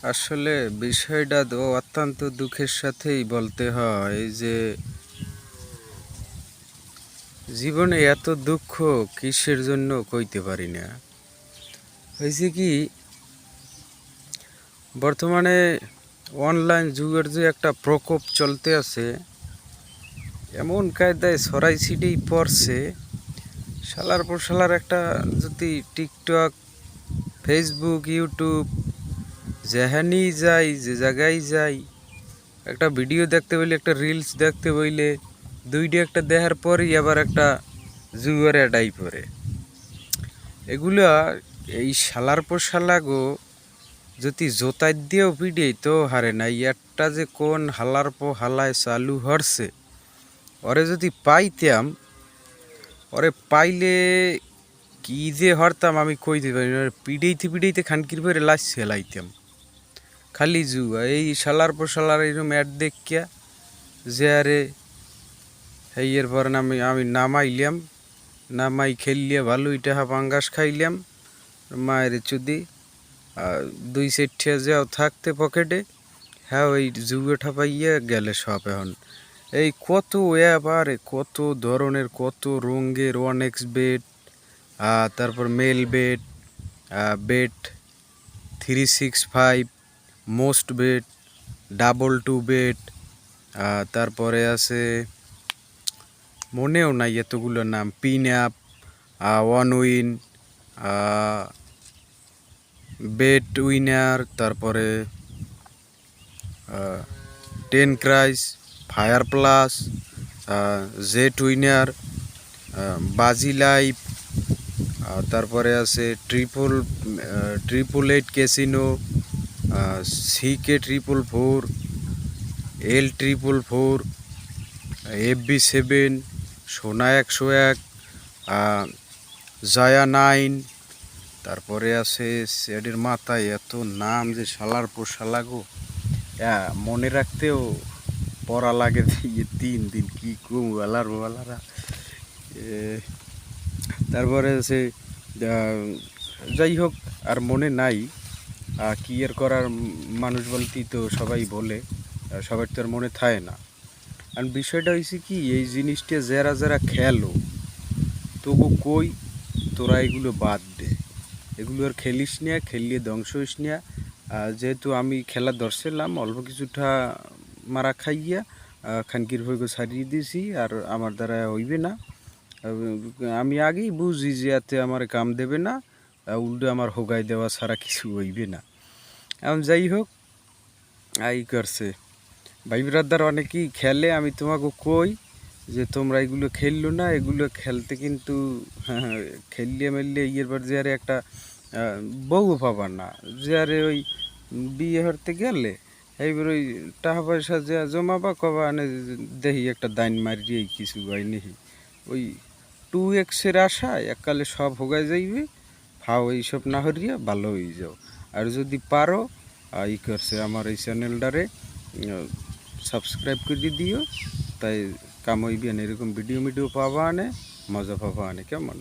আসলে বিষয়টা তো অত্যন্ত দুঃখের সাথেই বলতে হয় যে জীবনে এত দুঃখ কিসের জন্য কইতে পারি না। হয়েছে কি, বর্তমানে অনলাইন যুগের যে একটা প্রকোপ চলতে আছে, এমন কায়দায় ছড়াই ছিটেই পড়ছে। শালার পর শালার একটা যদি টিকটক, ফেসবুক, ইউটিউব যেখানেই যাই, যে জায়গায় যাই, একটা ভিডিও দেখতে বইলে, একটা রিলস দেখতে বইলে, দুইটা একটা দেখার পরই আবার একটা জুয়ার অ্যাডাই পড়ে। এগুলা এই শালার পর শালা গো যদি জোতাই দিয়েও পিডিয়ে তো হারে না। একটা যে কোন হালার পর হালায় চালু হরছে, ওরে যদি পাইতাম, ওরে পাইলে কি যে হরতাম আমি কইতে পারি না। পিড়েইতে খানকির পরে লাশ ছেলাইতাম। খালি জুয়া, এই শালার পর শালার এরকম অ্যাড দেখিয়া যে আরে এই এরপর আমি নামাইলাম, নামাই খেললিয়া ভালোই টাকা পাঙ্গাস খাইলাম। মায়ের চুদি 2 সেট যাও থাকতে পকেটে, হ্যাঁ ওই জুয়ে ঠাপাইয়া গেলে সব। এখন এই কত আবার কত ধরনের, কত রঙের 1xBet, তারপর Melbet, bet 365, Mostbet, double 2 bet, তারপরে আছে মনেও নাই এতগুলো নাম, pin app, 1win, bet winner, তারপরে 10 ক্রাইস, ফায়ার প্লাস, জেট উইনার, বাজি লাইভ, তারপরে আছে triple 8 casino, CK444, L444, FB7, সোনা 101, জায়া 9। তারপরে আছে সেডের মাথায় এত নাম যে শালার পর শালা গো, মনে রাখতেও পড়া লাগে 3 দিন, কি কম ওয়ালারা। তারপরে আছে যাই হোক, আর মনে নাই। কি আর করার, মানুষ বলতেই তো সবাই বলে, সবার তো আর মনে থাকে না। আর বিষয়টা হয়েছে কি, এই জিনিসটা যারা যারা খেলো তবু কই তোরা এগুলো বাদ দে, এগুলো আর খেলিস না, খেললে ধ্বংস হইস না। যেহেতু আমি খেলা ধরছিলাম, অল্প কিছুটা মারা খাইয়া খানকির ভয়কে ছাড়িয়ে দিয়েছি, আর আমার দ্বারা হইবে না। আমি আগেই বুঝি যে এতে আমার কাম দেবে না, উল্টো আমার হোগাই দেওয়া ছাড়া কিছু হইবে না। এখন যাই হোক, এই করছে ভাই ব্রাদার অনেকেই খেলে, আমি তোমাকে কই যে তোমরা এগুলো খেললো না, এগুলো খেলতে কিন্তু খেললে মেললে ইয়ের বার যে আরে একটা বউ পাবার না, যে আরে ওই বিয়ে হতে গেলে এইবার ওই টাকা পয়সা যে জমাবা কবা আনে দেখি একটা দাইন মারিয়ে কিছু হয় নেহি। ওই 2x আশায় এককালে সব হোগায় যাইবে। ফাও এইসব না হরিয়া ভালো হয়ে যাও। আর যদি পারো ই করছে আমার এই চ্যানেলটারে সাবস্ক্রাইব করে দিও, তাই কাম হইবে। এরকম ভিডিও পাবা আনে, মজা পাবা আনে, কেমন?